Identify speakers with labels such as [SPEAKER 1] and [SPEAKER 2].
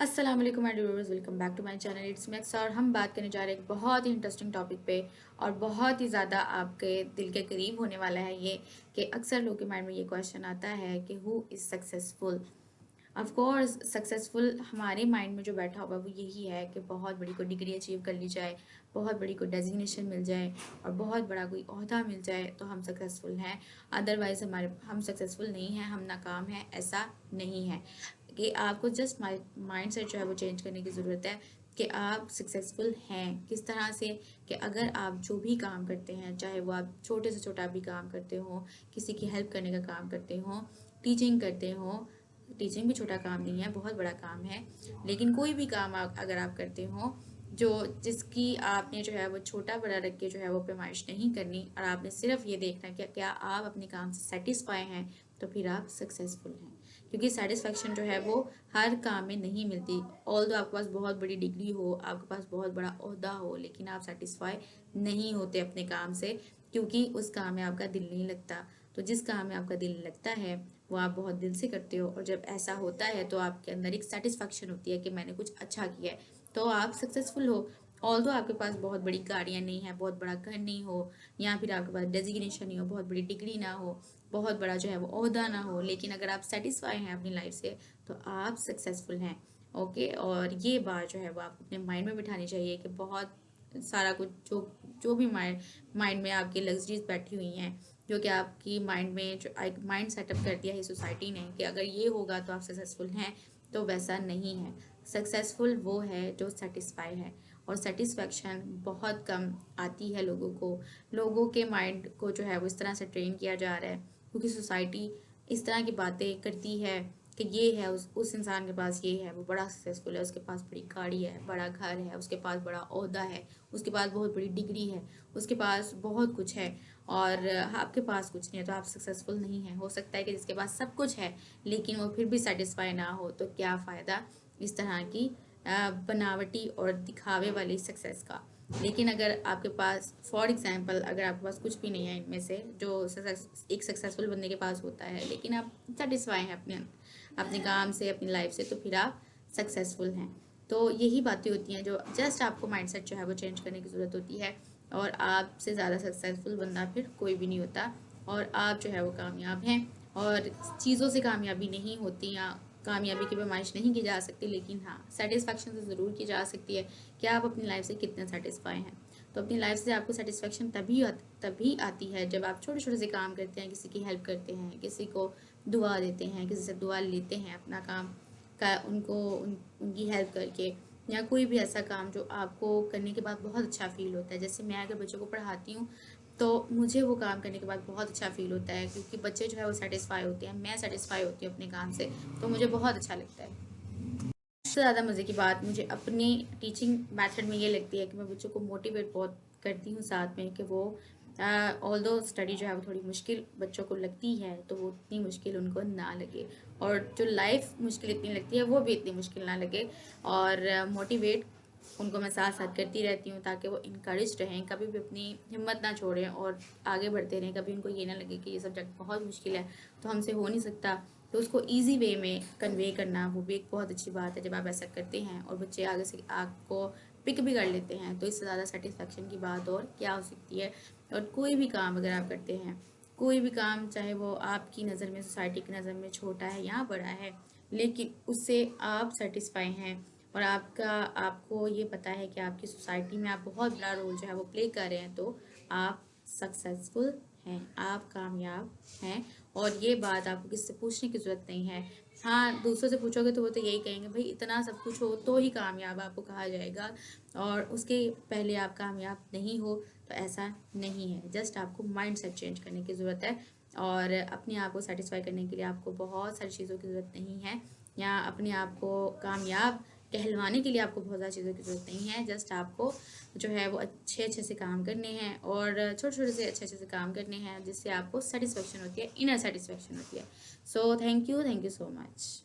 [SPEAKER 1] अस्सलाम वालेकुम my viewers, welcome back to my channel it's Max. और हम बात करने जा रहे हैं एक बहुत ही इंटरेस्टिंग टॉपिक पे और बहुत ही ज़्यादा आपके दिल के करीब होने वाला है ये कि अक्सर लोगों के माइंड में ये क्वेश्चन आता है कि who is successful. Of course successful हमारे माइंड में जो बैठा हुआ है वो यही है कि बहुत बड़ी कोई डिग्री अचीव कर ली जाए, बहुत बड़ी कोई डेजिग्नेशन मिल जाए और बहुत बड़ा कोई ओहदा मिल जाए तो हम सक्सेसफुल हैं। अदरवाइज़ हम सक्सेसफुल नहीं हैं, हम नाकाम हैं, ऐसा नहीं है। कि आपको जस्ट माइंड सेट जो है वो चेंज करने की ज़रूरत है कि आप सक्सेसफुल हैं किस तरह से। कि अगर आप जो भी काम करते हैं, चाहे वो आप छोटे से छोटा भी काम करते हो, किसी की हेल्प करने का काम करते हो, टीचिंग करते हो, टीचिंग भी छोटा काम नहीं है, बहुत बड़ा काम है। लेकिन कोई भी काम अगर आप करते हो जो जिसकी आपने जो है वो छोटा बड़ा रख के जो है वो पैमाइश नहीं करनी और आपने सिर्फ ये देखना कि क्या आप अपने काम से सेटिस्फाई हैं, तो फिर आप सक्सेसफुल हैं। क्योंकि सेटिस्फेक्शन जो है वो हर काम में नहीं मिलती। ऑल्दो आपके पास बहुत बड़ी डिग्री हो, आपके पास बहुत बड़ा ओहदा हो, लेकिन आप सेटिस्फाई नहीं होते अपने काम से, क्योंकि उस काम में आपका दिल नहीं लगता। तो जिस काम में आपका दिल लगता है वो आप बहुत दिल से करते हो, और जब ऐसा होता है तो आपके अंदर एक सेटिस्फेक्शन होती है कि मैंने कुछ अच्छा किया है, तो आप सक्सेसफुल हो। ऑल्दो आपके पास बहुत बड़ी गाड़ियाँ नहीं है, बहुत बड़ा घर नहीं हो, या फिर आपके पास डेजिग्नेशन नहीं हो, बहुत बड़ी डिग्री ना हो, बहुत बड़ा जो है वो ओहदा ना हो, लेकिन अगर आप सेटिस्फाई हैं अपनी लाइफ से तो आप सक्सेसफुल हैं। ओके, और ये बात जो है वो आपको अपने माइंड में बिठानी चाहिए कि बहुत सारा कुछ जो जो भी माइंड में आपकी लग्जरीज बैठी हुई हैं, जो कि आपकी माइंड में जो एक माइंड सेटअप कर दिया है सोसाइटी ने कि अगर ये होगा तो आप सक्सेसफुल हैं, तो वैसा नहीं है। सक्सेसफुल वो है जो सेटिस्फाई है, और सेटिस्फेक्शन बहुत कम आती है लोगों को। लोगों के माइंड को जो है वो इस तरह से ट्रेन किया जा रहा है, क्योंकि सोसाइटी इस तरह की बातें करती है कि ये है उस इंसान के पास ये है, वो बड़ा सक्सेसफुल है, उसके पास बड़ी गाड़ी है, बड़ा घर है, उसके पास बड़ा ओहदा है, उसके पास बहुत बड़ी डिग्री है, उसके पास बहुत कुछ है, और आपके पास कुछ नहीं है तो आप सक्सेसफुल नहीं है। हो सकता है कि जिसके पास सब कुछ है लेकिन वो फिर भी सेटिस्फाई ना हो, तो क्या फ़ायदा इस तरह की बनावटी और दिखावे वाली सक्सेस का। लेकिन अगर आपके पास फॉर एग्जांपल अगर आपके पास कुछ भी नहीं है इनमें से जो एक सक्सेसफुल बंदे के पास होता है, लेकिन आप सेटिस्फाई हैं अपने अपने काम से, अपनी लाइफ से, तो फिर आप सक्सेसफुल हैं। तो यही बातें होती हैं जो जस्ट आपको माइंडसेट जो है वो चेंज करने की ज़रूरत होती है, और आपसे ज़्यादा सक्सेसफुल बंदा फिर कोई भी नहीं होता, और आप जो है वो कामयाब हैं। और चीज़ों से कामयाबी नहीं होती, या कामयाबी की पैमाइश नहीं की जा सकती, लेकिन हाँ सेटिस्फेक्शन से ज़रूर की जा सकती है कि आप अपनी लाइफ से कितने सेटिस्फाई हैं। तो अपनी लाइफ से आपको सेटिस्फेक्शन तभी आती है जब आप छोटे छोटे से काम करते हैं, किसी की हेल्प करते हैं, किसी को दुआ देते हैं, किसी से दुआ लेते हैं अपना काम का उनकी हेल्प करके, या कोई भी ऐसा काम जो आपको करने के बाद बहुत अच्छा फील होता है। जैसे मैं अगर बच्चों को पढ़ाती हूँ तो मुझे वो काम करने के बाद बहुत अच्छा फील होता है, क्योंकि बच्चे जो है वो सेटिस्फाई होते हैं, मैं सेटिस्फाई होती हूँ अपने काम से, तो मुझे बहुत अच्छा लगता है। सबसे ज़्यादा मज़े की बात मुझे अपनी टीचिंग मेथड में ये लगती है कि मैं बच्चों को मोटिवेट बहुत करती हूँ, साथ में कि वो ऑल्दो स्टडी जो है वो थोड़ी मुश्किल बच्चों को लगती है तो वो उतनी मुश्किल उनको ना लगे, और जो लाइफ मुश्किल इतनी लगती है वो भी इतनी मुश्किल ना लगे। और मोटिवेट उनको मैं साथ साथ करती रहती हूँ ताकि वो इनकरेज रहें, कभी भी अपनी हिम्मत ना छोड़ें और आगे बढ़ते रहें। कभी उनको ये ना लगे कि ये सब्जेक्ट बहुत मुश्किल है तो हमसे हो नहीं सकता, तो उसको ईजी वे में कन्वे करना वो भी एक बहुत अच्छी बात है। जब आप ऐसा करते हैं और बच्चे आगे से आपको पिक भी कर लेते हैं, तो इससे ज़्यादा सेटिस्फेक्शन की बात और क्या हो सकती है। और कोई भी काम अगर आप करते हैं, कोई भी काम चाहे वो आपकी नज़र में, सोसाइटी की नज़र में छोटा है या बड़ा है, लेकिन उससे आप सेटिस्फाई हैं और आपको ये पता है कि आपकी सोसाइटी में आप बहुत बड़ा रोल जो है वो प्ले कर रहे हैं, तो आप सक्सेसफुल हैं, आप कामयाब हैं। और ये बात आपको किससे पूछने की ज़रूरत नहीं है। हाँ, दूसरों से पूछोगे तो वो तो यही कहेंगे भाई इतना सब कुछ हो तो ही कामयाब आपको कहा जाएगा, और उसके पहले आप कामयाब नहीं हो, तो ऐसा नहीं है। जस्ट आपको माइंड सेट चेंज करने की ज़रूरत है, और अपने आप को सेटिस्फाई करने के लिए आपको बहुत सारी चीज़ों की ज़रूरत नहीं है, या अपने आप को कामयाब कहलवाने के लिए आपको बहुत ज़्यादा चीज़ों की ज़रूरत नहीं है। जस्ट आपको जो है वो अच्छे अच्छे से काम करने हैं, और छोटे छोटे से अच्छे अच्छे से काम करने हैं, जिससे आपको सेटिस्फेक्शन होती है, इनर सेटिस्फेक्शन होती है। So thank you so much.